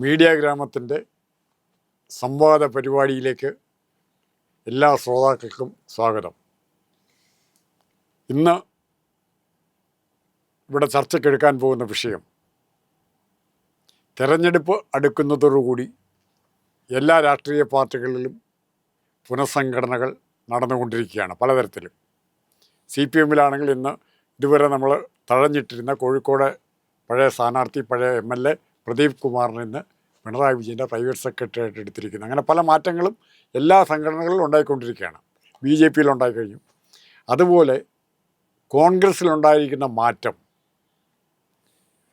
Media ഗ്രാമത്തിൻ്റെ സംവാദ പരിപാടിയിലേക്ക് എല്ലാ ശ്രോതാക്കൾക്കും സ്വാഗതം. ഇന്ന് ഇവിടെ ചർച്ചയ്ക്കെടുക്കാൻ പോകുന്ന വിഷയം, തെരഞ്ഞെടുപ്പ് അടുക്കുന്നതോടുകൂടി എല്ലാ രാഷ്ട്രീയ പാർട്ടികളിലും പുനഃസംഘടനകൾ നടന്നുകൊണ്ടിരിക്കുകയാണ് പലതരത്തിലും. CPM-ലാണെങ്കിൽ ഇതുവരെ നമ്മൾ തഴഞ്ഞിട്ടിരുന്ന കോഴിക്കോട് പഴയ സ്ഥാനാർത്ഥി, പഴയ MLA പ്രദീപ് കുമാറിനെ ഇന്ന് പിണറായി വിജയൻ്റെ പ്രൈവറ്റ് സെക്രട്ടറി ആയിട്ട് എടുത്തിരിക്കുന്നു. അങ്ങനെ പല മാറ്റങ്ങളും എല്ലാ സംഘടനകളിലും ഉണ്ടായിക്കൊണ്ടിരിക്കുകയാണ്. BJP-യിൽ ഉണ്ടായിക്കഴിഞ്ഞു. അതുപോലെ കോൺഗ്രസ്സിലുണ്ടായിരിക്കുന്ന മാറ്റം,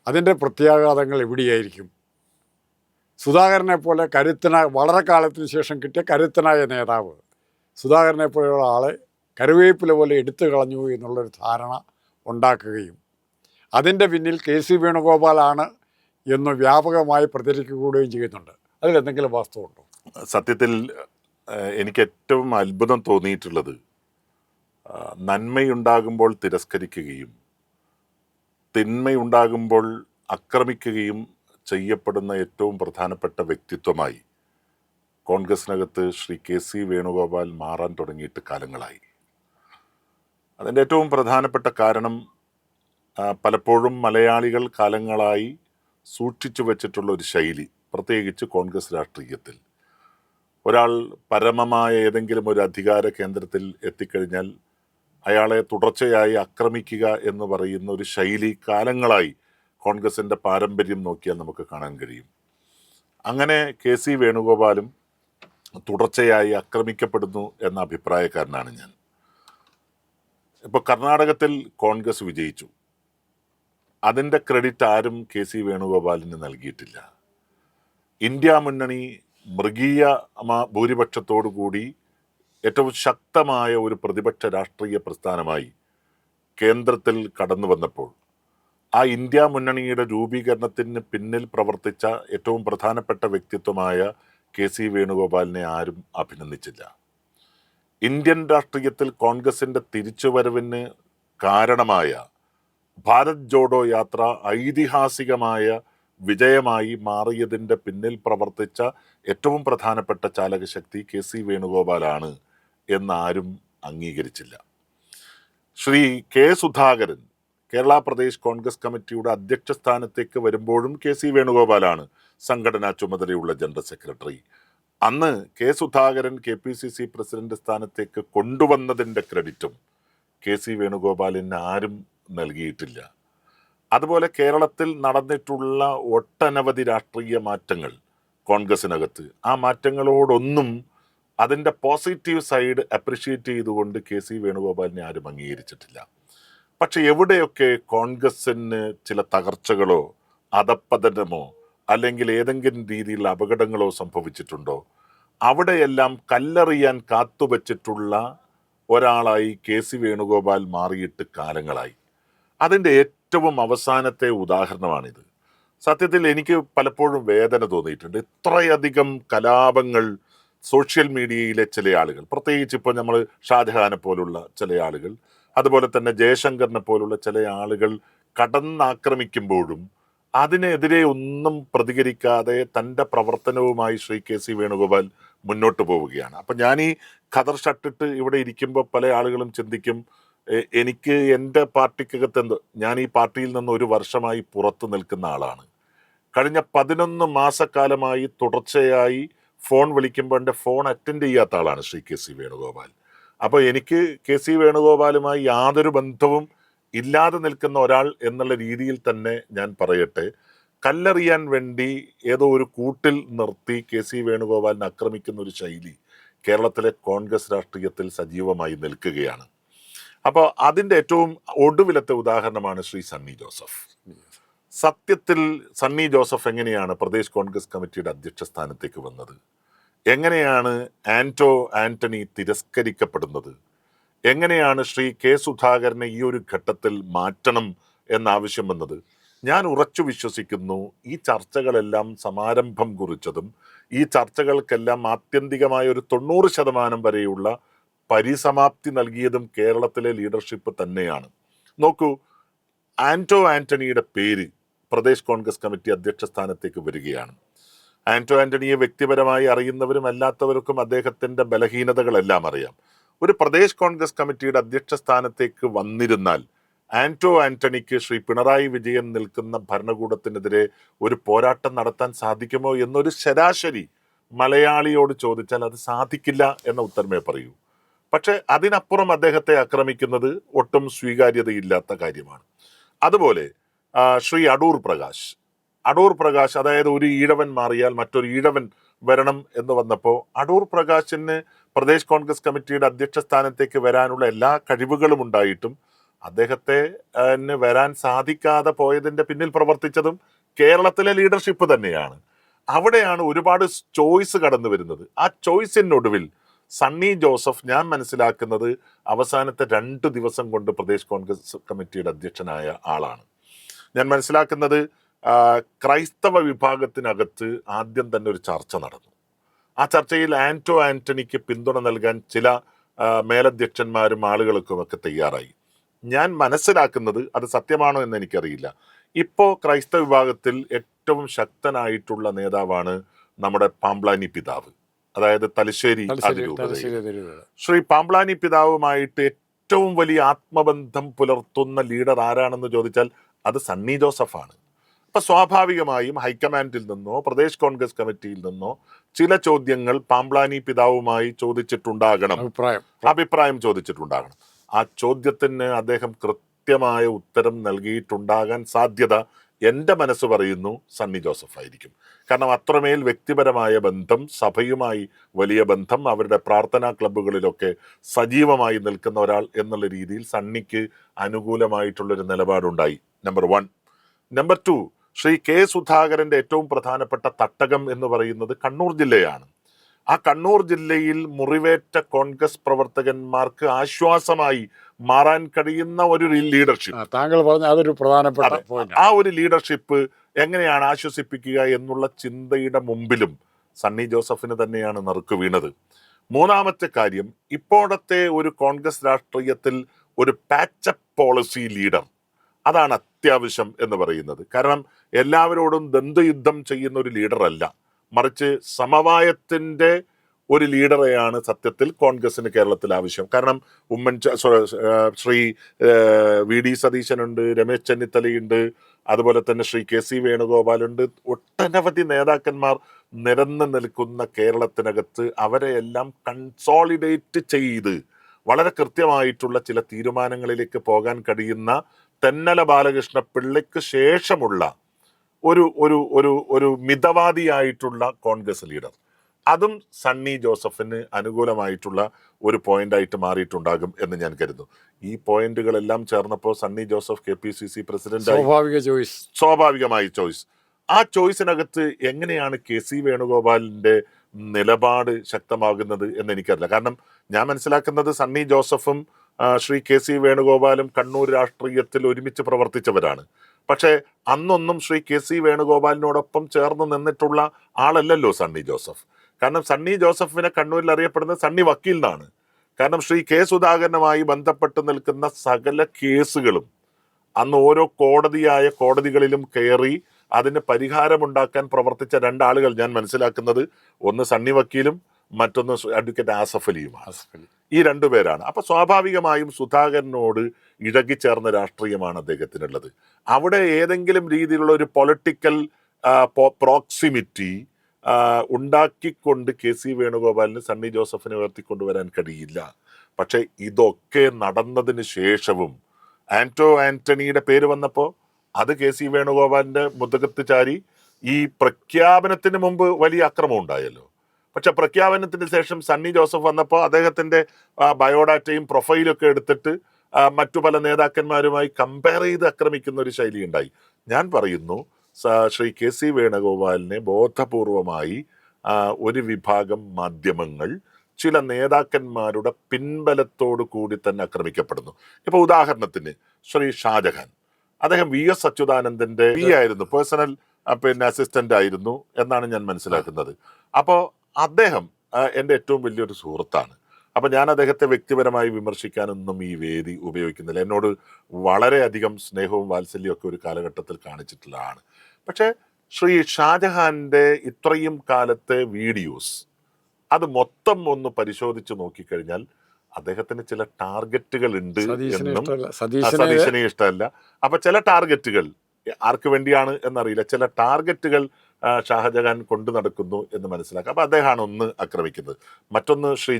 അതിൻ്റെ പ്രത്യാഘാതങ്ങൾ എവിടെയായിരിക്കും? സുധാകരനെ പോലെ വളരെ കാലത്തിന് ശേഷം കിട്ടിയ കരുത്തനായ നേതാവ് സുധാകരനെ പോലെയുള്ള ആളെ കരുവേപ്പില പോലെ എടുത്തു കളഞ്ഞു എന്നുള്ളൊരു ധാരണ ഉണ്ടാക്കുകയും അതിൻ്റെ പിന്നിൽ KC വേണുഗോപാലാണ് എന്ന് വ്യാപകമായി പ്രചരിക്കുകയും ചെയ്യുന്നുണ്ട്. അതിലെന്തെങ്കിലും വാസ്തവമുണ്ടോ? സത്യത്തിൽ എനിക്ക് ഏറ്റവും അത്ഭുതം തോന്നിയിട്ടുള്ളത്, നന്മയുണ്ടാകുമ്പോൾ തിരസ്കരിക്കുകയും തിന്മയുണ്ടാകുമ്പോൾ ആക്രമിക്കുകയും ചെയ്യപ്പെടുന്ന ഏറ്റവും പ്രധാനപ്പെട്ട വ്യക്തിത്വമായി കോൺഗ്രസിനകത്ത് ശ്രീ KC വേണുഗോപാൽ മാറാൻ തുടങ്ങിയിട്ട് കാലങ്ങളായി. അതിൻ്റെ ഏറ്റവും പ്രധാനപ്പെട്ട കാരണം, പലപ്പോഴും മലയാളികൾ കാലങ്ങളായി സൂക്ഷിച്ചു വച്ചിട്ടുള്ള ഒരു ശൈലി, പ്രത്യേകിച്ച് കോൺഗ്രസ് രാഷ്ട്രീയത്തിൽ ഒരാൾ പരമമായ ഏതെങ്കിലും ഒരു അധികാര കേന്ദ്രത്തിൽ എത്തിക്കഴിഞ്ഞാൽ അയാളെ തുടർച്ചയായി ആക്രമിക്കുക എന്ന് പറയുന്ന ഒരു ശൈലി കാലങ്ങളായി കോൺഗ്രസിൻ്റെ പാരമ്പര്യം നോക്കിയാൽ നമുക്ക് കാണാൻ കഴിയും. അങ്ങനെ KC വേണുഗോപാലും തുടർച്ചയായി ആക്രമിക്കപ്പെടുന്നു എന്ന അഭിപ്രായക്കാരനാണ് ഞാൻ. ഇപ്പോൾ കർണാടകത്തിൽ കോൺഗ്രസ് വിജയിച്ചു. അതിൻ്റെ ക്രെഡിറ്റ് ആരും KC വേണുഗോപാലിന് നൽകിയിട്ടില്ല. ഇന്ത്യ മുന്നണി മൃഗീയ ഭൂരിപക്ഷത്തോടു കൂടി ഏറ്റവും ശക്തമായ ഒരു പ്രതിപക്ഷ രാഷ്ട്രീയ പ്രസ്ഥാനമായി കേന്ദ്രത്തിൽ കടന്നു വന്നപ്പോൾ ആ ഇന്ത്യ മുന്നണിയുടെ രൂപീകരണത്തിന് പിന്നിൽ പ്രവർത്തിച്ച ഏറ്റവും പ്രധാനപ്പെട്ട വ്യക്തിത്വമായ KC വേണുഗോപാലിനെ ആരും അഭിനന്ദിച്ചില്ല. ഇന്ത്യൻ രാഷ്ട്രീയത്തിൽ കോൺഗ്രസിൻ്റെ തിരിച്ചുവരവിന് കാരണമായ ഭാരത് ജോഡോ യാത്ര ഐതിഹാസികമായ വിജയമായി മാറിയതിൻ്റെ പിന്നിൽ പ്രവർത്തിച്ച ഏറ്റവും പ്രധാനപ്പെട്ട ചാലകശക്തി KC വേണുഗോപാലാണ് എന്നാരും അംഗീകരിച്ചില്ല. ശ്രീ K. സുധാകരൻ കേരള പ്രദേശ് കോൺഗ്രസ് കമ്മിറ്റിയുടെ അധ്യക്ഷ സ്ഥാനത്തേക്ക് വരുമ്പോഴും KC വേണുഗോപാലാണ് സംഘടനാ ചുമതലയുള്ള ജനറൽ സെക്രട്ടറി. അന്ന് K. സുധാകരൻ KPCC പ്രസിഡന്റ് സ്ഥാനത്തേക്ക് കൊണ്ടുവന്നതിൻ്റെ ക്രെഡിറ്റും KC വേണുഗോപാലിന് ആരും നൽകിയിട്ടില്ല. അതുപോലെ കേരളത്തിൽ നടന്നിട്ടുള്ള ഒട്ടനവധി രാഷ്ട്രീയ മാറ്റങ്ങൾ കോൺഗ്രസിനകത്ത്, ആ മാറ്റങ്ങളോടൊന്നും അതിൻ്റെ പോസിറ്റീവ് സൈഡ് അപ്രിഷ്യേറ്റ് ചെയ്തുകൊണ്ട് KC വേണുഗോപാലിനെ ആരും അംഗീകരിച്ചിട്ടില്ല. പക്ഷെ എവിടെയൊക്കെ കോൺഗ്രസിന് ചില തകർച്ചകളോ അധപ്പതനമോ അല്ലെങ്കിൽ ഏതെങ്കിലും രീതിയിലുള്ള അപകടങ്ങളോ സംഭവിച്ചിട്ടുണ്ടോ, അവിടെയെല്ലാം കല്ലെറിയാൻ കാത്തുവച്ചിട്ടുള്ള ഒരാളായി KC വേണുഗോപാൽ മാറിയിട്ട് കാലങ്ങളായി. അതിൻ്റെ ഏറ്റവും അവസാനത്തെ ഉദാഹരണമാണിത്. സത്യത്തിൽ എനിക്ക് പലപ്പോഴും വേദന തോന്നിയിട്ടുണ്ട്. ഇത്രയധികം കലാപങ്ങൾ സോഷ്യൽ മീഡിയയിലെ ചില ആളുകൾ, പ്രത്യേകിച്ച് ഇപ്പോൾ നമ്മൾ ഷാജഹാനെ പോലുള്ള ചില ആളുകൾ, അതുപോലെ തന്നെ ജയശങ്കറിനെ പോലുള്ള ചില ആളുകൾ കടന്നാക്രമിക്കുമ്പോഴും അതിനെതിരെ ഒന്നും പ്രതികരിക്കാതെ തൻ്റെ പ്രവർത്തനവുമായി ശ്രീ KC വേണുഗോപാൽ മുന്നോട്ട് പോവുകയാണ്. അപ്പം ഞാൻ ഈ ഖദർ ഷട്ടിട്ട് ഇവിടെ ഇരിക്കുമ്പോൾ പല ആളുകളും ചിന്തിക്കും, എനിക്ക് എൻ്റെ പാർട്ടിക്കകത്ത് ഞാൻ ഈ പാർട്ടിയിൽ നിന്ന് ഒരു വർഷമായി പുറത്തു നിൽക്കുന്ന ആളാണ്. കഴിഞ്ഞ 11 മാസക്കാലമായി തുടർച്ചയായി ഫോൺ വിളിക്കുമ്പോൾ എൻ്റെ ഫോൺ അറ്റൻഡ് ചെയ്യാത്ത ആളാണ് ശ്രീ KC വേണുഗോപാൽ. അപ്പോൾ എനിക്ക് KC വേണുഗോപാലുമായി യാതൊരു ബന്ധവും ഇല്ലാതെ നിൽക്കുന്ന ഒരാൾ എന്നുള്ള രീതിയിൽ തന്നെ ഞാൻ പറയട്ടെ, കല്ലെറിയാൻ വേണ്ടി ഏതോ ഒരു കൂട്ടിൽ നിർത്തി KC വേണുഗോപാലിനെ ആക്രമിക്കുന്ന ഒരു ശൈലി കേരളത്തിലെ കോൺഗ്രസ് രാഷ്ട്രീയത്തിൽ സജീവമായി നിൽക്കുകയാണ്. അപ്പോൾ അതിൻ്റെ ഏറ്റവും ഒടുവിലത്തെ ഉദാഹരണമാണ് ശ്രീ സണ്ണി ജോസഫ്. സത്യത്തിൽ സണ്ണി ജോസഫ് എങ്ങനെയാണ് പ്രദേശ് കോൺഗ്രസ് കമ്മിറ്റിയുടെ അധ്യക്ഷ സ്ഥാനത്തേക്ക് വന്നത്? എങ്ങനെയാണ് ആന്റണി തിരസ്കരിക്കപ്പെടുന്നത്? എങ്ങനെയാണ് ശ്രീ K. സുധാകരനെ ഈ ഒരു ഘട്ടത്തിൽ മാറ്റണം എന്നാവശ്യം വന്നത്? ഞാൻ ഉറച്ചു വിശ്വസിക്കുന്നു, ഈ ചർച്ചകളെല്ലാം സമാരംഭം കുറിച്ചതും ഈ ചർച്ചകൾക്കെല്ലാം ആത്യന്തികമായ ഒരു 90% വരെയുള്ള പരിസമാപ്തി നൽകിയതും കേരളത്തിലെ ലീഡർഷിപ്പ് തന്നെയാണ്. നോക്കൂ, ആന്റണിയുടെ പേര് പ്രദേശ് കോൺഗ്രസ് കമ്മിറ്റി അധ്യക്ഷ സ്ഥാനത്തേക്ക് വരികയാണ്. ആന്റോ ആന്റണിയെ വ്യക്തിപരമായി അറിയുന്നവരും അല്ലാത്തവർക്കും അദ്ദേഹത്തിന്റെ ബലഹീനതകളെല്ലാം അറിയാം. ഒരു പ്രദേശ് കോൺഗ്രസ് കമ്മിറ്റിയുടെ അധ്യക്ഷ സ്ഥാനത്തേക്ക് വന്നിരുന്നാൽ ആന്റോ ആന്റണിക്ക് ശ്രീ പിണറായി വിജയൻ നിൽക്കുന്ന ഭരണകൂടത്തിനെതിരെ ഒരു പോരാട്ടം നടത്താൻ സാധിക്കുമോ എന്നൊരു ശരാശരി മലയാളിയോട് ചോദിച്ചാൽ അത് സാധിക്കില്ല എന്ന ഉത്തരമേ പറയൂ. പക്ഷെ അതിനപ്പുറം അദ്ദേഹത്തെ ആക്രമിക്കുന്നത് ഒട്ടും സ്വീകാര്യതയില്ലാത്ത കാര്യമാണ്. അതുപോലെ ശ്രീ അടൂർ പ്രകാശ് അതായത് ഒരു ഈഴവൻ മാറിയാൽ മറ്റൊരു ഈഴവൻ വരണം എന്ന് വന്നപ്പോൾ അടൂർ പ്രകാശിന് പ്രദേശ് കോൺഗ്രസ് കമ്മിറ്റിയുടെ അധ്യക്ഷ സ്ഥാനത്തേക്ക് വരാനുള്ള എല്ലാ കഴിവുകളും ഉണ്ടായിട്ടും അദ്ദേഹത്തെ വരാൻ സാധിക്കാതെ പോയതിന്റെ പിന്നിൽ പ്രവർത്തിച്ചതും കേരളത്തിലെ ലീഡർഷിപ്പ് തന്നെയാണ്. അവിടെയാണ് ഒരുപാട് ചോയ്സ് കടന്നു വരുന്നത്. ആ ചോയ്സിനൊടുവിൽ സണ്ണി ജോസഫ് ഞാൻ മനസ്സിലാക്കുന്നത് അവസാനത്തെ 2 ദിവസം കൊണ്ട് പ്രദേശ് കോൺഗ്രസ് കമ്മിറ്റിയുടെ അധ്യക്ഷനായ ആളാണ്. ഞാൻ മനസ്സിലാക്കുന്നത് ക്രൈസ്തവ വിഭാഗത്തിനകത്ത് ആദ്യം തന്നെ ഒരു ചർച്ച നടന്നു. ആ ചർച്ചയിൽ ആന്റോ ആന്റണിക്ക് പിന്തുണ നൽകാൻ ചില മേലധ്യക്ഷന്മാരും ആളുകൾക്കും ഒക്കെ തയ്യാറായി. ഞാൻ മനസ്സിലാക്കുന്നത് അത് സത്യമാണോ എന്ന് എനിക്കറിയില്ല. ഇപ്പോൾ ക്രൈസ്തവ വിഭാഗത്തിൽ ഏറ്റവും ശക്തനായിട്ടുള്ള നേതാവാണ് നമ്മുടെ പാംബ്ലാനി പിതാവ്, അതായത് തലശ്ശേരി ശ്രീ പാംബ്ലാനി പിതാവുമായിട്ട് ഏറ്റവും വലിയ ആത്മബന്ധം പുലർത്തുന്ന ലീഡർ ആരാണെന്ന് ചോദിച്ചാൽ അത് സണ്ണി ജോസഫാണ്. അപ്പൊ സ്വാഭാവികമായും ഹൈക്കമാൻഡിൽ നിന്നോ പ്രദേശ് കോൺഗ്രസ് കമ്മിറ്റിയിൽ നിന്നോ ചില ചോദ്യങ്ങൾ പാംബ്ലാനി പിതാവുമായി ചോദിച്ചിട്ടുണ്ടാകണം, അഭിപ്രായം ചോദിച്ചിട്ടുണ്ടാകണം. ആ ചോദ്യത്തിന് അദ്ദേഹം കൃത്യമായ ഉത്തരം നൽകിയിട്ടുണ്ടാകാൻ സാധ്യത എൻ്റെ മനസ്സ് പറയുന്നു സണ്ണി ജോസഫ് ആയിരിക്കും. കാരണം അത്രമേൽ വ്യക്തിപരമായ ബന്ധം, സഭയുമായി വലിയ ബന്ധം, അവരുടെ പ്രാർത്ഥനാ ക്ലബ്ബുകളിലൊക്കെ സജീവമായി നിൽക്കുന്ന ഒരാൾ എന്നുള്ള രീതിയിൽ സണ്ണിക്ക് അനുകൂലമായിട്ടുള്ളൊരു നിലപാടുണ്ടായി. നമ്പർ 1. നമ്പർ 2, ശ്രീ കെ സുധാകരന്റെ ഏറ്റവും പ്രധാനപ്പെട്ട തട്ടകം എന്ന് പറയുന്നത് കണ്ണൂർ ജില്ലയാണ്. ആ കണ്ണൂർ ജില്ലയിൽ മുറിവേറ്റ കോൺഗ്രസ് പ്രവർത്തകന്മാർക്ക് ആശ്വാസമായി മാറാൻ കഴിയുന്ന ഒരു ലീഡർഷിപ്പ്, താങ്കൾ പറഞ്ഞ അതൊരു പ്രധാനപ്പെട്ട പോയിന്റ്. ആ ഒരു ലീഡർഷിപ്പ് എങ്ങനെയാണ് ആശ്വസിപ്പിക്കുക എന്നുള്ള ചിന്തയുടെ മുമ്പിലും സണ്ണി ജോസഫിന് തന്നെയാണ് നറുക്ക് വീണത്. 3ാമത്തെ കാര്യം, ഇപ്പോഴത്തെ ഒരു കോൺഗ്രസ് രാഷ്ട്രീയത്തിൽ ഒരു പാച്ചപ്പ് പോളിസി ലീഡർ അതാണ് അത്യാവശ്യം എന്ന് പറയുന്നത്. കാരണം എല്ലാവരോടും ദ്വന്ദ്വയുദ്ധം ചെയ്യുന്ന ഒരു ലീഡറല്ല, മറിച്ച് സമവായത്തിന്റെ ഒരു ലീഡറെയാണ് സത്യത്തിൽ കോൺഗ്രസിന് കേരളത്തിൽ ആവശ്യം. കാരണം ശ്രീ വി.ഡി. സതീശനുണ്ട്, രമേശ് ചെന്നിത്തലയുണ്ട്, അതുപോലെ തന്നെ ശ്രീ കെ.സി. വേണുഗോപാലുണ്ട്, ഒട്ടനവധി നേതാക്കന്മാർ നിരന്നു നിൽക്കുന്ന കേരളത്തിനകത്ത് അവരെയെല്ലാം കൺസോളിഡേറ്റ് ചെയ്ത് വളരെ കൃത്യമായിട്ടുള്ള ചില തീരുമാനങ്ങളിലേക്ക് പോകാൻ കഴിയുന്ന തെന്നല ബാലകൃഷ്ണ പിള്ളയ്ക്ക് ശേഷമുള്ള ഒരു ഒരു ഒരു ഒരു മിതവാദിയായിട്ടുള്ള കോൺഗ്രസ് ലീഡർ, അതും സണ്ണി ജോസഫിന് അനുകൂലമായിട്ടുള്ള ഒരു പോയിന്റായിട്ട് മാറിയിട്ടുണ്ടാകും എന്ന് ഞാൻ കരുതുന്നു. ഈ പോയിന്റുകളെല്ലാം ചേർന്നപ്പോൾ സണ്ണി ജോസഫ് KPCC പ്രസിഡന്റ്, സ്വാഭാവികമായി ചോയ്സ്. ആ ചോയ്സിനകത്ത് എങ്ങനെയാണ് KC വേണുഗോപാലിന്റെ നിലപാട് ശക്തമാകുന്നത് എന്ന് എനിക്കറിയില്ല. കാരണം ഞാൻ മനസ്സിലാക്കുന്നത് സണ്ണി ജോസഫും ശ്രീ KC വേണുഗോപാലും കണ്ണൂർ രാഷ്ട്രീയത്തിൽ ഒരുമിച്ച് പ്രവർത്തിച്ചവരാണ്. പക്ഷേ അന്നൊന്നും ശ്രീ KC വേണുഗോപാലിനോടൊപ്പം ചേർന്ന് നിന്നിട്ടുള്ള ആളല്ലല്ലോ സണ്ണി ജോസഫ്. കാരണം സണ്ണി ജോസഫിനെ കണ്ണൂരിൽ അറിയപ്പെടുന്നത് സണ്ണി വക്കീൽ എന്നാണ്. കാരണം ശ്രീ K. സുധാകരനുമായി ബന്ധപ്പെട്ട് നിൽക്കുന്ന സകല കേസുകളും അന്ന് ഓരോ കോടതികളിലും കയറി അതിന് പരിഹാരമുണ്ടാക്കാൻ പ്രവർത്തിച്ച 2 ആളുകൾ ഞാൻ മനസ്സിലാക്കുന്നത്, ഒന്ന് സണ്ണി വക്കീലും മറ്റൊന്ന് അഡ്വക്കേറ്റ് ആസഫ് അലിയുമാണ്. ഈ 2 പേരാണ്. അപ്പൊ സ്വാഭാവികമായും സുധാകരനോട് ഇഴകിച്ചേർന്ന രാഷ്ട്രീയമാണ് അദ്ദേഹത്തിനുള്ളത്. അവിടെ ഏതെങ്കിലും രീതിയിലുള്ള ഒരു പൊളിറ്റിക്കൽ പ്രോക്സിമിറ്റി ഉണ്ടാക്കിക്കൊണ്ട് KC വേണുഗോപാലിന് സണ്ണി ജോസഫിനെ ഉയർത്തിക്കൊണ്ടുവരാൻ കഴിയില്ല. പക്ഷെ ഇതൊക്കെ നടന്നതിന് ശേഷവും ആന്റോ ആന്റണിയുടെ പേര് വന്നപ്പോൾ അത് KC വേണുഗോപാലിന്റെ മുതുകത്ത് ചാരി. ഈ പ്രഖ്യാപനത്തിന് മുമ്പ് വലിയ അക്രമം ഉണ്ടായല്ലോ. പക്ഷെ പ്രഖ്യാപനത്തിന് ശേഷം സണ്ണി ജോസഫ് വന്നപ്പോൾ അദ്ദേഹത്തിന്റെ ബയോഡാറ്റയും പ്രൊഫൈലൊക്കെ എടുത്തിട്ട് മറ്റു പല നേതാക്കന്മാരുമായി കമ്പയർ ചെയ്ത് ആക്രമിക്കുന്ന ഒരു ശൈലി ഉണ്ടായി. ഞാൻ പറയുന്നു, ശ്രീ KC വേണുഗോപാലിനെ ബോധപൂർവമായി ഒരു വിഭാഗം മാധ്യമങ്ങൾ ചില നേതാക്കന്മാരുടെ പിൻബലത്തോടു കൂടി തന്നെ ആക്രമിക്കപ്പെടുന്നു. ഇപ്പൊ ഉദാഹരണത്തിന് ശ്രീ ഷാജഹാൻ, അദ്ദേഹം VS അച്യുതാനന്ദന്റെ ആയിരുന്നു, പേഴ്സണൽ അസിസ്റ്റന്റ് ആയിരുന്നു എന്നാണ് ഞാൻ മനസ്സിലാക്കുന്നത്. അപ്പോൾ അദ്ദേഹം എൻ്റെ ഏറ്റവും വലിയൊരു സുഹൃത്താണ്. അപ്പം ഞാൻ അദ്ദേഹത്തെ വ്യക്തിപരമായി വിമർശിക്കാനൊന്നും ഈ വേദി ഉപയോഗിക്കുന്നില്ല. എന്നോട് വളരെയധികം സ്നേഹവും വാത്സല്യവും ഒക്കെ ഒരു കാലഘട്ടത്തിൽ കാണിച്ചിട്ടുള്ളതാണ്. പക്ഷേ ശ്രീ ഷാജഹാന്റെ ഇത്രയും കാലത്തെ വീഡിയോസ് അത് മൊത്തം ഒന്ന് പരിശോധിച്ച് നോക്കിക്കഴിഞ്ഞാൽ അദ്ദേഹത്തിന് ചില ടാർഗറ്റുകൾ ഉണ്ട് സതീശനെ എന്നും ഇഷ്ടമല്ല. സതീശനെ സതീശനെ ഇഷ്ടമല്ല. അപ്പൊ ചില ടാർഗറ്റുകൾ ആർക്ക് വേണ്ടിയാണ് എന്നറിയില്ല, ചില ടാർഗറ്റുകൾ ഷാജഹാൻ കൊണ്ടു നടക്കുന്നു എന്ന് മനസ്സിലാക്കാം. അപ്പൊ അദ്ദേഹമാണ് ഒന്ന് ആക്രമിക്കുന്നത്. മറ്റൊന്ന് ശ്രീ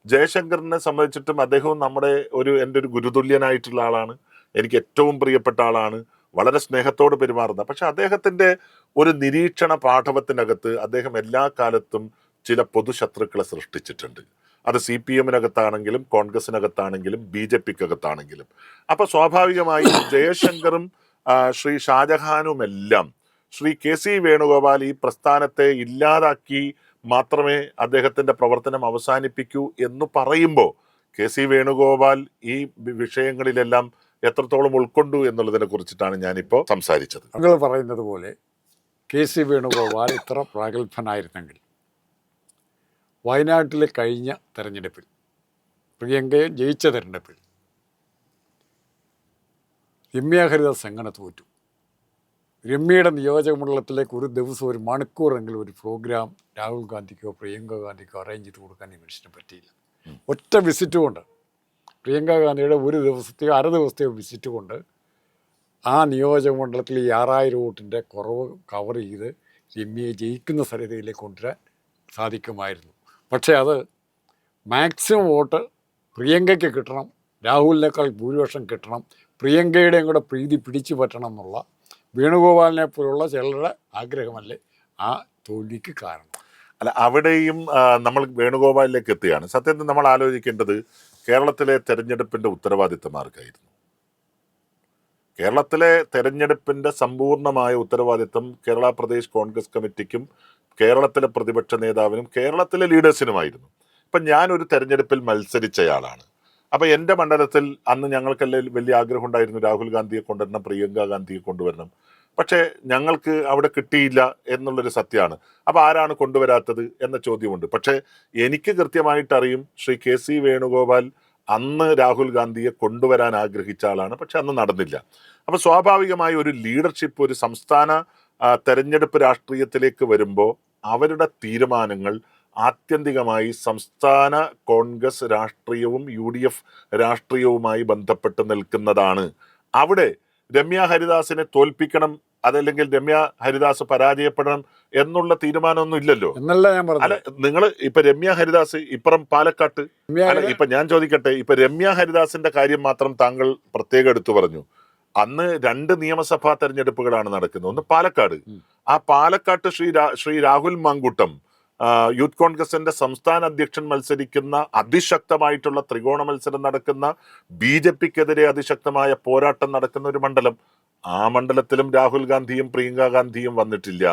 ജയശങ്കറിനെ സംബന്ധിച്ചിട്ടും അദ്ദേഹവും എൻ്റെ ഒരു ഗുരുതുല്യനായിട്ടുള്ള ആളാണ്, എനിക്ക് ഏറ്റവും പ്രിയപ്പെട്ട ആളാണ്, വളരെ സ്നേഹത്തോട് പെരുമാറുന്ന. പക്ഷെ അദ്ദേഹത്തിന്റെ ഒരു നിരീക്ഷണ പാഠവത്തിനകത്ത് അദ്ദേഹം എല്ലാ കാലത്തും ചില പൊതുശത്രുക്കളെ സൃഷ്ടിച്ചിട്ടുണ്ട്. അത് CPM-നകത്താണെങ്കിലും കോൺഗ്രസിനകത്താണെങ്കിലും BJP-ക്കകത്താണെങ്കിലും. അപ്പൊ സ്വാഭാവികമായും ജയശങ്കറും ശ്രീ ഷാജഹാനുമെല്ലാം ശ്രീ KC വേണുഗോപാൽ ഈ പ്രസ്ഥാനത്തെ ഇല്ലാതാക്കി മാത്രമേ അദ്ദേഹത്തിന്റെ പ്രവർത്തനം അവസാനിപ്പിക്കൂ എന്ന് പറയുമ്പോൾ KC വേണുഗോപാൽ ഈ വിഷയങ്ങളിലെല്ലാം എത്രത്തോളം ഉൾക്കൊണ്ടു എന്നുള്ളതിനെ കുറിച്ചിട്ടാണ് ഞാനിപ്പോൾ സംസാരിച്ചത്. നിങ്ങൾ പറയുന്നത് പോലെ KC വേണുഗോപാൽ ഇത്ര പ്രാഗൽഭ്യനായിരുന്നെങ്കിൽ വയനാട്ടിലെ കഴിഞ്ഞ തെരഞ്ഞെടുപ്പിൽ, പ്രിയങ്കയെ ജയിച്ച തെരഞ്ഞെടുപ്പിൽ രമ്യ ഹരിദാസ് എങ്ങനെ തോറ്റു? രമ്യയുടെ നിയോജകമണ്ഡലത്തിലേക്ക് ഒരു ദിവസം ഒരു മണിക്കൂറെങ്കിലും ഒരു പ്രോഗ്രാം രാഹുൽ ഗാന്ധിക്കോ പ്രിയങ്ക ഗാന്ധിക്കോ അറേഞ്ച് ചെയ്ത് കൊടുക്കാൻ ഈ മനുഷ്യന് പറ്റിയില്ല. ഒറ്റ വിസിറ്റ് കൊണ്ട്, പ്രിയങ്ക ഗാന്ധിയുടെ ഒരു ദിവസത്തെയോ അര ദിവസത്തെയോ വിസിറ്റ് കൊണ്ട് ആ നിയോജകമണ്ഡലത്തിൽ ഈ 6000 വോട്ടിൻ്റെ കുറവ് കവർ ചെയ്ത് രമ്യയെ ജയിക്കുന്ന സ്ഥലത്തിലേക്ക് കൊണ്ടുവരാൻ സാധിക്കുമായിരുന്നു. പക്ഷേ അത് മാക്സിമം വോട്ട് പ്രിയങ്കയ്ക്ക് കിട്ടണം, രാഹുലിനേക്കാൾ ഭൂരിപക്ഷം കിട്ടണം, പ്രിയങ്കയുടെയും കൂടെ പ്രീതി പിടിച്ചു പറ്റണം എന്നുള്ള വേണുഗോപാലിനെ പോലുള്ള ചിലരുടെ ആഗ്രഹമല്ലേ ആ തോൽവിക്ക് കാരണം. അല്ല, അവിടെയും നമ്മൾ വേണുഗോപാലിലേക്ക് എത്തുകയാണ്. സത്യത്തിൽ നമ്മൾ ആലോചിക്കേണ്ടത് കേരളത്തിലെ തെരഞ്ഞെടുപ്പിന്റെ ഉത്തരവാദിത്തമാർക്കായിരുന്നു. കേരളത്തിലെ തെരഞ്ഞെടുപ്പിന്റെ സമ്പൂർണമായ ഉത്തരവാദിത്തം കേരള പ്രദേശ് കോൺഗ്രസ് കമ്മിറ്റിക്കും കേരളത്തിലെ പ്രതിപക്ഷ നേതാവിനും കേരളത്തിലെ ലീഡേഴ്സിനുമായിരുന്നു. ഇപ്പം ഞാനൊരു തെരഞ്ഞെടുപ്പിൽ മത്സരിച്ചയാളാണ്. അപ്പം എൻ്റെ മണ്ഡലത്തിൽ അന്ന് ഞങ്ങൾക്കെല്ലാം വലിയ ആഗ്രഹം ഉണ്ടായിരുന്നു, രാഹുൽ ഗാന്ധിയെ കൊണ്ടുവരണം, പ്രിയങ്ക ഗാന്ധിയെ കൊണ്ടുവരണം. പക്ഷേ ഞങ്ങൾക്ക് അവിടെ കിട്ടിയില്ല എന്നുള്ളൊരു സത്യമാണ്. അപ്പോൾ ആരാണ് കൊണ്ടുവരാത്തത് എന്ന ചോദ്യമുണ്ട്. പക്ഷേ എനിക്ക് കൃത്യമായിട്ടറിയും ശ്രീ KC വേണുഗോപാൽ അന്ന് രാഹുൽ ഗാന്ധിയെ കൊണ്ടുവരാൻ ആഗ്രഹിച്ച ആളാണ്. പക്ഷെ അന്ന് നടന്നില്ല. അപ്പോൾ സ്വാഭാവികമായി ഒരു ലീഡർഷിപ്പ് ഒരു സംസ്ഥാന തെരഞ്ഞെടുപ്പ് രാഷ്ട്രീയത്തിലേക്ക് വരുമ്പോൾ അവരുടെ തീരുമാനങ്ങൾ ആത്യന്തികമായി സംസ്ഥാന കോൺഗ്രസ് രാഷ്ട്രീയവും UDF രാഷ്ട്രീയവുമായി ബന്ധപ്പെട്ട് നിൽക്കുന്നതാണ്. അവിടെ രമ്യ ഹരിദാസിനെ തോൽപ്പിക്കണം, അതല്ലെങ്കിൽ രമ്യ ഹരിദാസ് പരാജയപ്പെടണം എന്നുള്ള തീരുമാനമൊന്നും ഇല്ലല്ലോ. എന്നല്ല ഞാൻ പറഞ്ഞു. അല്ല, നിങ്ങൾ ഇപ്പൊ രമ്യ ഹരിദാസ് ഇപ്പുറം പാലക്കാട്ട്, അല്ല ഇപ്പൊ ഞാൻ ചോദിക്കട്ടെ, ഇപ്പൊ രമ്യ ഹരിദാസിന്റെ കാര്യം മാത്രം താങ്കൾ പ്രത്യേകം എടുത്തു പറഞ്ഞു. അന്ന് 2 നിയമസഭാ തെരഞ്ഞെടുപ്പുകളാണ് നടക്കുന്നത്. ഒന്ന് പാലക്കാട്. ആ പാലക്കാട്ട് ശ്രീ രാഹുൽ മാങ്കൂട്ടം യൂത്ത് കോൺഗ്രസിന്റെ സംസ്ഥാന അധ്യക്ഷൻ മത്സരിക്കുന്ന അതിശക്തമായിട്ടുള്ള ത്രികോണ മത്സരം നടക്കുന്ന, BJP-ക്കെതിരെ അതിശക്തമായ പോരാട്ടം നടക്കുന്ന ഒരു മണ്ഡലം. ആ മണ്ഡലത്തിലും രാഹുൽ ഗാന്ധിയും പ്രിയങ്ക ഗാന്ധിയും വന്നിട്ടില്ല.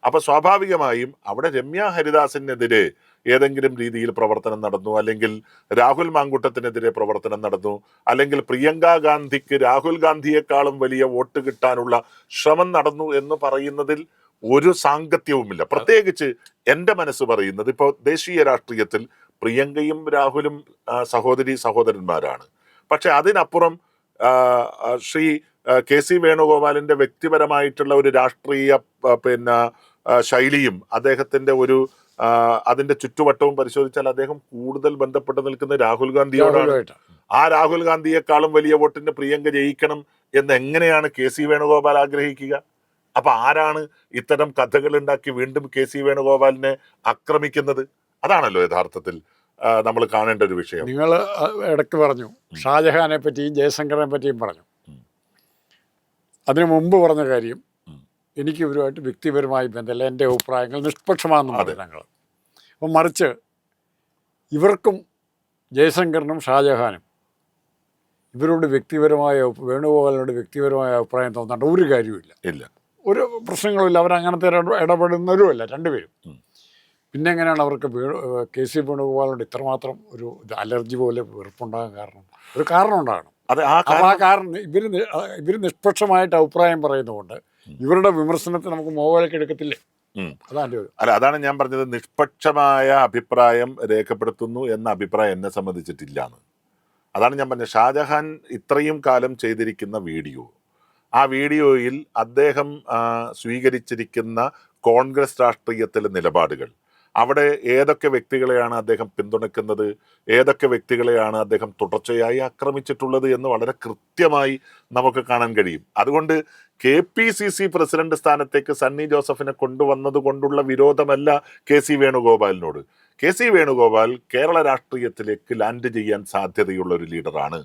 അപ്പൊ സ്വാഭാവികമായും അവിടെ രമ്യ ഹരിദാസിനെതിരെ ഏതെങ്കിലും രീതിയിൽ പ്രവർത്തനം നടന്നു, അല്ലെങ്കിൽ രാഹുൽ മാങ്കൂട്ടത്തിനെതിരെ പ്രവർത്തനം നടന്നു, അല്ലെങ്കിൽ പ്രിയങ്ക ഗാന്ധിക്ക് രാഹുൽ ഗാന്ധിയെക്കാളും വലിയ വോട്ട് കിട്ടാനുള്ള ശ്രമം നടന്നു എന്ന് പറയുന്നതിൽ ഒരു സാങ്കത്യവുമില്ല. പ്രത്യേകിച്ച് എൻ്റെ മനസ്സ് പറയുന്നത്, ഇപ്പോൾ ദേശീയ രാഷ്ട്രീയത്തിൽ പ്രിയങ്കയും രാഹുലും സഹോദരന്മാരാണ്. പക്ഷെ അതിനപ്പുറം ശ്രീ KC വേണുഗോപാലിന്റെ വ്യക്തിപരമായിട്ടുള്ള ഒരു രാഷ്ട്രീയ ശൈലിയും അദ്ദേഹത്തിന്റെ അതിന്റെ ചുറ്റുവട്ടവും പരിശോധിച്ചാൽ അദ്ദേഹം കൂടുതൽ ബന്ധപ്പെട്ട് നിൽക്കുന്ന രാഹുൽ ഗാന്ധിയോടാണ്. ആ രാഹുൽ ഗാന്ധിയെക്കാളും വലിയ വോട്ടിന് പ്രിയങ്ക ജയിക്കണം എന്ന് എങ്ങനെയാണ് KC വേണുഗോപാൽ ആഗ്രഹിക്കുക? അപ്പൊ ആരാണ് ഇത്തരം കഥകൾ ഉണ്ടാക്കി വീണ്ടും KC വേണുഗോപാലിനെ ആക്രമിക്കുന്നത്? അതാണല്ലോ യഥാർത്ഥത്തിൽ നമ്മൾ കാണേണ്ട ഒരു വിഷയം. നിങ്ങൾ ഇടയ്ക്ക് പറഞ്ഞു ഷാജഹാനെ പറ്റിയും ജയശങ്കറിനെ പറ്റിയും പറഞ്ഞു. അതിനു മുമ്പ് പറഞ്ഞ കാര്യം എനിക്ക് ഇവരുമായിട്ട് വ്യക്തിപരമായി ബന്ധമില്ല, എൻ്റെ അഭിപ്രായങ്ങൾ നിഷ്പക്ഷമാണെന്ന് പറഞ്ഞു ഞങ്ങൾ. അപ്പം മറിച്ച് ഇവർക്കും ജയശങ്കറിനും ഷാജഹാനും ഇവരോട് വേണുഗോപാലിനോട് വ്യക്തിപരമായ അഭിപ്രായം തോന്നേണ്ട ഒരു കാര്യമില്ല. ഇല്ല, ഒരു പ്രശ്നങ്ങളുമില്ല. അവരങ്ങനത്തെ ഇടപെടുന്നവരുമല്ല രണ്ടുപേരും. പിന്നെ എങ്ങനെയാണ് അവർക്ക് KC വേണുഗോപാലിനോട് ഇത്രമാത്രം ഒരു അലർജി പോലെ വെറുപ്പുണ്ടാകാൻ കാരണം? ഒരു കാരണം ഉണ്ടാകണം. ആ കാരണം ഇവർ നിഷ്പക്ഷമായിട്ട് അഭിപ്രായം പറയുന്നതുകൊണ്ട് ഇവരുടെ വിമർശനത്തെ നമുക്ക് മോഹലേക്ക് എടുക്കത്തില്ലേ? അതാണ് ഞാൻ പറഞ്ഞത്. നിഷ്പക്ഷമായ അഭിപ്രായം രേഖപ്പെടുത്തുന്നു എന്ന അഭിപ്രായം എന്നെ സംബന്ധിച്ചിട്ടില്ല എന്ന്. അതാണ് ഞാൻ പറഞ്ഞത്. ഷാജഹാൻ ഇത്രയും കാലം ചെയ്തിരിക്കുന്ന വീഡിയോ ആ വീഡിയോയിൽ അദ്ദേഹം സ്വീകരിച്ചിരിക്കുന്ന കോൺഗ്രസ് രാഷ്ട്രീയത്തിലെ നിലപാടുകൾ, അവിടെ ഏതൊക്കെ വ്യക്തികളെയാണ് അദ്ദേഹം പിന്തുണയ്ക്കുന്നത്, ഏതൊക്കെ വ്യക്തികളെയാണ് അദ്ദേഹം തുടർച്ചയായി ആക്രമിച്ചിട്ടുള്ളത് എന്ന് വളരെ കൃത്യമായി നമുക്ക് കാണാൻ കഴിയും. അതുകൊണ്ട് KPCC പ്രസിഡന്റ് സ്ഥാനത്തേക്ക് സണ്ണി ജോസഫിനെ കൊണ്ടുവന്നത് കൊണ്ടുള്ള വിരോധമല്ല KC വേണുഗോപാലിനോട്. KC വേണുഗോപാൽ കേരള രാഷ്ട്രീയത്തിലേക്ക് ലാൻഡ് ചെയ്യാൻ സാധ്യതയുള്ള ഒരു ലീഡറാണ്.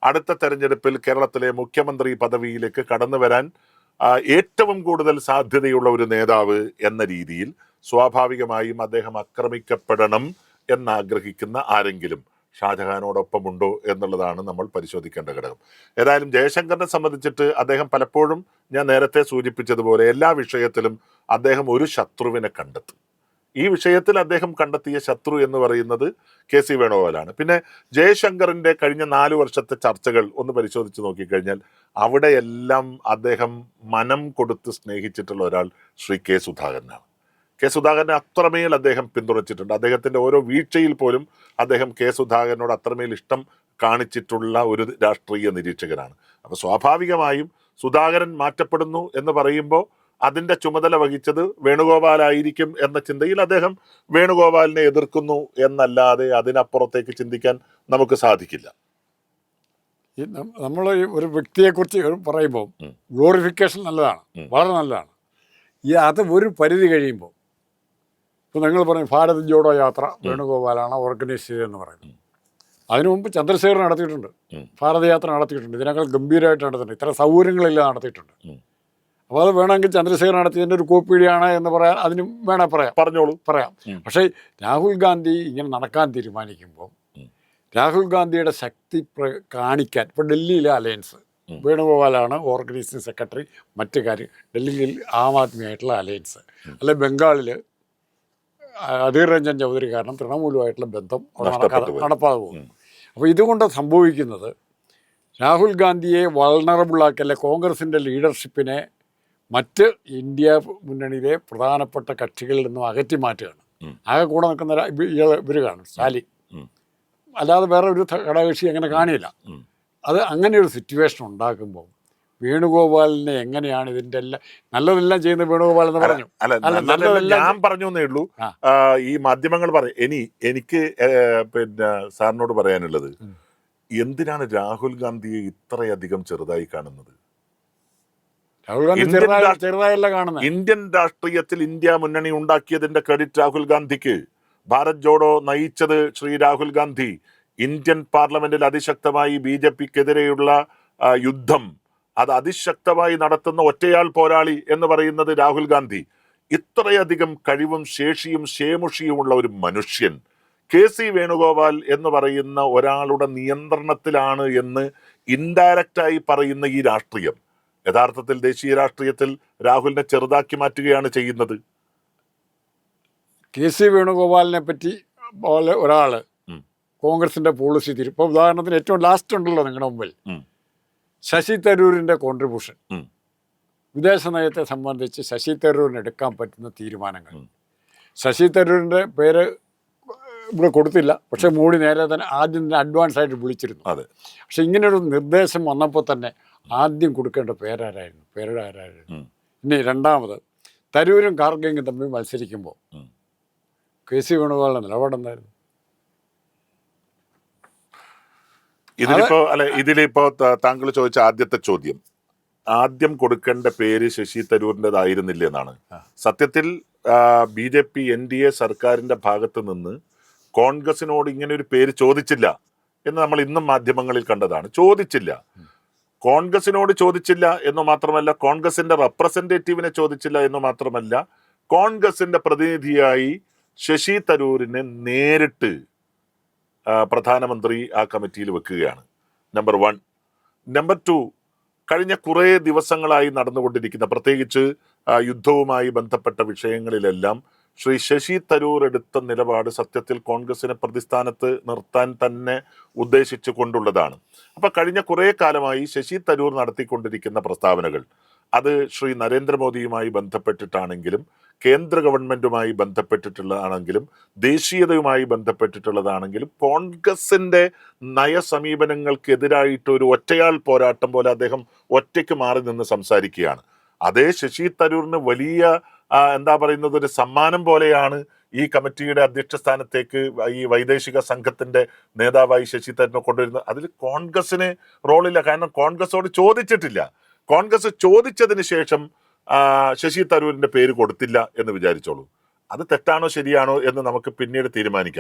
അടുത്ത തെരഞ്ഞെടുപ്പിൽ കേരളത്തിലെ മുഖ്യമന്ത്രി പദവിയിലേക്ക് കടന്നു വരാൻ ഏറ്റവും കൂടുതൽ സാധ്യതയുള്ള ഒരു നേതാവ് എന്ന രീതിയിൽ സ്വാഭാവികമായും അദ്ദേഹം ആക്രമിക്കപ്പെടണം എന്നാഗ്രഹിക്കുന്ന ആരെങ്കിലും ഷാജഹാനോടൊപ്പമുണ്ടോ എന്നുള്ളതാണ് നമ്മൾ പരിശോധിക്കേണ്ട ഘടകം. ഏതായാലും ജയശങ്കറിനെ സംബന്ധിച്ചിട്ട് അദ്ദേഹം പലപ്പോഴും, ഞാൻ നേരത്തെ സൂചിപ്പിച്ചതുപോലെ, എല്ലാ വിഷയത്തിലും അദ്ദേഹം ഒരു ശത്രുവിനെ കണ്ടെത്തും. ഈ വിഷയത്തിൽ അദ്ദേഹം കണ്ടെത്തിയ ശത്രു എന്ന് പറയുന്നത് KC വേണുഗോപാലാണ്. പിന്നെ ജയശങ്കറിന്റെ കഴിഞ്ഞ 4 വർഷത്തെ ചർച്ചകൾ ഒന്ന് പരിശോധിച്ച് നോക്കിക്കഴിഞ്ഞാൽ അവിടെയെല്ലാം അദ്ദേഹം മനം കൊടുത്ത് സ്നേഹിച്ചിട്ടുള്ള ഒരാൾ ശ്രീ K. സുധാകരനാണ്. K. സുധാകരനെ അത്രമേൽ അദ്ദേഹം പിന്തുണച്ചിട്ടുണ്ട്. അദ്ദേഹത്തിന്റെ ഓരോ വീഴ്ചയിൽ പോലും അദ്ദേഹം K. സുധാകരനോട് അത്രമേൽ ഇഷ്ടം കാണിച്ചിട്ടുള്ള ഒരു രാഷ്ട്രീയ നിരീക്ഷകനാണ്. അപ്പൊ സ്വാഭാവികമായും സുധാകരൻ മാറ്റപ്പെടുന്നു എന്ന് പറയുമ്പോൾ അതിന്റെ ചുമതല വഹിച്ചത് വേണുഗോപാലായിരിക്കും എന്ന ചിന്തയിൽ അദ്ദേഹം വേണുഗോപാലിനെ എതിർക്കുന്നു എന്നല്ലാതെ അതിനപ്പുറത്തേക്ക് ചിന്തിക്കാൻ നമുക്ക് സാധിക്കില്ല. ഈ നമ്മൾ ഒരു വ്യക്തിയെക്കുറിച്ച് പറയുമ്പോൾ ഗ്ലോറിഫിക്കേഷൻ നല്ലതാണ്, വളരെ നല്ലതാണ്. അത് ഒരു പരിധി കഴിയുമ്പോൾ, ഇപ്പോൾ നിങ്ങൾ പറഞ്ഞു ഭാരത് ജോഡോ യാത്ര വേണുഗോപാലാണ് ഓർഗനൈസ് ചെയ്തതെന്ന് പറയുന്നത്. അതിനു മുമ്പ് ചന്ദ്രശേഖർ നടത്തിയിട്ടുണ്ട്, ഭാരതയാത്ര നടത്തിയിട്ടുണ്ട്, ഇതിനേക്കാൾ ഗംഭീരമായിട്ട് നടത്തിയിട്ടുണ്ട്, ഇത്ര സൗകര്യങ്ങളില്ല നടത്തിയിട്ടുണ്ട്. അപ്പോൾ അത് വേണമെങ്കിൽ ചന്ദ്രശേഖർ നടത്തിയതിൻ്റെ ഒരു കോപ്പിയാണ് എന്ന് പറയാൻ അതിനും വേണേൽ പറയാം. പക്ഷേ രാഹുൽ ഗാന്ധി ഇങ്ങനെ നടക്കാൻ തീരുമാനിക്കുമ്പോൾ രാഹുൽ ഗാന്ധിയുടെ ശക്തി കാണിക്കാൻ, ഇപ്പോൾ ഡൽഹിയിലെ അലയൻസ് വേണുഗോപാലാണ് ഓർഗനൈസിംഗ് സെക്രട്ടറി, മറ്റു കാര്യം ഡൽഹിയിൽ ആം ആദ്മിയായിട്ടുള്ള അലയൻസ്, അല്ലെ ബംഗാളിൽ അധീർ രഞ്ജൻ ചൗധരി കാരണം തൃണമൂലുമായിട്ടുള്ള ബന്ധം നടപ്പാതെ പോകും. അപ്പോൾ ഇതുകൊണ്ട് സംഭവിക്കുന്നത് രാഹുൽ ഗാന്ധിയെ വൾണറബിളാക്കി, അല്ലെ കോൺഗ്രസിൻ്റെ ലീഡർഷിപ്പിനെ മറ്റ് ഇന്ത്യ മുന്നണിയിലെ പ്രധാനപ്പെട്ട കക്ഷികളിൽ നിന്നും അകറ്റി മാറ്റുകയാണ്. ആകെ കൂടെ നിൽക്കുന്ന ഇവർ കാണും, സ്റ്റാലിൻ, അല്ലാതെ വേറെ ഒരു ഘടകകക്ഷി അങ്ങനെ കാണില്ല. അത് അങ്ങനെ ഒരു സിറ്റുവേഷൻ ഉണ്ടാക്കുമ്പോൾ വേണുഗോപാലിനെ എങ്ങനെയാണ് ഇതിൻ്റെ എല്ലാം നല്ലതെല്ലാം ചെയ്യുന്ന വേണുഗോപാൽ എന്ന് പറഞ്ഞു. ഞാൻ പറഞ്ഞു എന്നേ ഉള്ളൂ. ഈ മാധ്യമങ്ങൾ എനിക്ക് പിന്നെ സാറിനോട് പറയാനുള്ളത്, എന്തിനാണ് രാഹുൽ ഗാന്ധിയെ ഇത്രയധികം ചെറുതായി കാണുന്നത്? രാഹുൽ ഗാന്ധി ചെറുതായല്ല കാണുന്നത്. ഇന്ത്യൻ രാഷ്ട്രീയത്തിൽ ഇന്ത്യ മുന്നണി ഉണ്ടാക്കിയതിന്റെ ക്രെഡിറ്റ് രാഹുൽ ഗാന്ധിക്ക്. ഭാരത് ജോഡോ നയിച്ചത് ശ്രീ രാഹുൽ ഗാന്ധി. ഇന്ത്യൻ പാർലമെന്റിൽ അതിശക്തമായി BJPക്കെതിരെയുള്ള യുദ്ധം അത് അതിശക്തമായി നടത്തുന്ന ഒറ്റയാൾ പോരാളി എന്ന് പറയുന്നത് രാഹുൽ ഗാന്ധി. ഇത്രയധികം കഴിവും ശേഷിയും ശേമുഷിയുമുള്ള ഒരു മനുഷ്യൻ KC വേണുഗോപാൽ എന്ന് പറയുന്ന ഒരാളുടെ നിയന്ത്രണത്തിലാണ് എന്ന് ഇൻഡയറക്റ്റായി പറയുന്ന ഈ രാഷ്ട്രീയം യഥാർത്ഥത്തിൽ ദേശീയ രാഷ്ട്രീയത്തിൽ രാഹുലിനെ ചെറുതാക്കി മാറ്റുകയാണ് ചെയ്യുന്നത്. KC വേണുഗോപാലിനെ പറ്റി പോലെ ഒരാൾ കോൺഗ്രസിന്റെ പോളിസി ഇപ്പോൾ ഉദാഹരണത്തിന് ഏറ്റവും ലാസ്റ്റ് ഉണ്ടല്ലോ നിങ്ങളുടെ മുമ്പിൽ, ശശി തരൂരിന്റെ കോൺട്രിബ്യൂഷൻ, വിദേശ നയത്തെ സംബന്ധിച്ച് ശശി തരൂരിന് എടുക്കാൻ പറ്റുന്ന തീരുമാനങ്ങൾ. ശശി തരൂരിന്റെ പേര് ഇവിടെ കൊടുത്തില്ല, പക്ഷെ മോഡി നേരെ തന്നെ ആദ്യം തന്നെ അഡ്വാൻസ് ആയിട്ട് വിളിച്ചിരുന്നു. പക്ഷെ ഇങ്ങനൊരു നിർദ്ദേശം വന്നപ്പോൾ തന്നെ ആദ്യം കൊടുക്കേണ്ട പേരാരായിരുന്നു. ഇനി രണ്ടാമത് തരൂരും ഖാർഗെയും തമ്മിൽ മത്സരിക്കുമ്പോൾ KC വേണുഗോപാലിന്റെ നിലപാടെന്തായിരുന്നു? ഇതിലിപ്പോ താങ്കൾ ചോദിച്ച ആദ്യത്തെ ചോദ്യം, ആദ്യം കൊടുക്കേണ്ട പേര് ശശി തരൂരിൻ്റെതായിരുന്നില്ല എന്നാണ്. സത്യത്തിൽ BJP NDA സർക്കാരിന്റെ ഭാഗത്ത് നിന്ന് കോൺഗ്രസിനോട് ഇങ്ങനെ ഒരു പേര് ചോദിച്ചില്ല എന്ന് നമ്മൾ ഇന്നും മാധ്യമങ്ങളിൽ കണ്ടതാണ്. ചോദിച്ചില്ല, കോൺഗ്രസിനോട് ചോദിച്ചില്ല എന്ന് മാത്രമല്ല, കോൺഗ്രസിന്റെ റെപ്രസെന്റേറ്റീവിനെ ചോദിച്ചില്ല എന്ന് മാത്രമല്ല, കോൺഗ്രസിന്റെ പ്രതിനിധിയായി ശശി തരൂരിനെ നേരിട്ട് പ്രധാനമന്ത്രി ആ കമ്മിറ്റിയിൽ വെക്കുകയാണ്. നമ്പർ 1. നമ്പർ 2, കഴിഞ്ഞ കുറേ ദിവസങ്ങളായി നടന്നുകൊണ്ടിരിക്കുന്ന പ്രത്യേകിച്ച് യുദ്ധവുമായി ബന്ധപ്പെട്ട വിഷയങ്ങളിലെല്ലാം ശ്രീ ശശി തരൂർ എടുത്ത നിലപാട് സത്യത്തിൽ കോൺഗ്രസിനെ പ്രതിസ്ഥാനത്ത് നിർത്താൻ തന്നെ ഉദ്ദേശിച്ചു കൊണ്ടുള്ളതാണ്. അപ്പൊ കഴിഞ്ഞ കുറേ കാലമായി ശശി തരൂർ നടത്തിക്കൊണ്ടിരിക്കുന്ന പ്രസ്താവനകൾ അത് ശ്രീ നരേന്ദ്രമോദിയുമായി ബന്ധപ്പെട്ടിട്ടാണെങ്കിലും കേന്ദ്ര ഗവൺമെന്റുമായി ബന്ധപ്പെട്ടിട്ടുള്ളതാണെങ്കിലും ദേശീയതയുമായി ബന്ധപ്പെട്ടിട്ടുള്ളതാണെങ്കിലും കോൺഗ്രസിന്റെ നയസമീപനങ്ങൾക്കെതിരായിട്ട് ഒരു ഒറ്റയാൾ പോരാട്ടം പോലെ അദ്ദേഹം ഒറ്റയ്ക്ക് മാറി നിന്ന് സംസാരിക്കുകയാണ്. അതേ ശശി തരൂരിന് വലിയ എന്താ പറയുന്നത്, ഒരു സമ്മാനം പോലെയാണ് ഈ കമ്മിറ്റിയുടെ അധ്യക്ഷ സ്ഥാനത്തേക്ക് ഈ വൈദേശിക സംഘത്തിന്റെ നേതാവായി ശശി തരൂരിനെ കൊണ്ടുവരുന്നത്. അതിൽ കോൺഗ്രസിന് റോളില്ല. കാരണം കോൺഗ്രസോട് ചോദിച്ചിട്ടില്ല. കോൺഗ്രസ് ചോദിച്ചതിന് ശേഷം ശശി തരൂരിന്റെ പേര് കൊടുത്തില്ല എന്ന് വിചാരിച്ചോളൂ. അത് തെറ്റാണോ ശരിയാണോ എന്ന് നമുക്ക് പിന്നീട് തീരുമാനിക്കാം.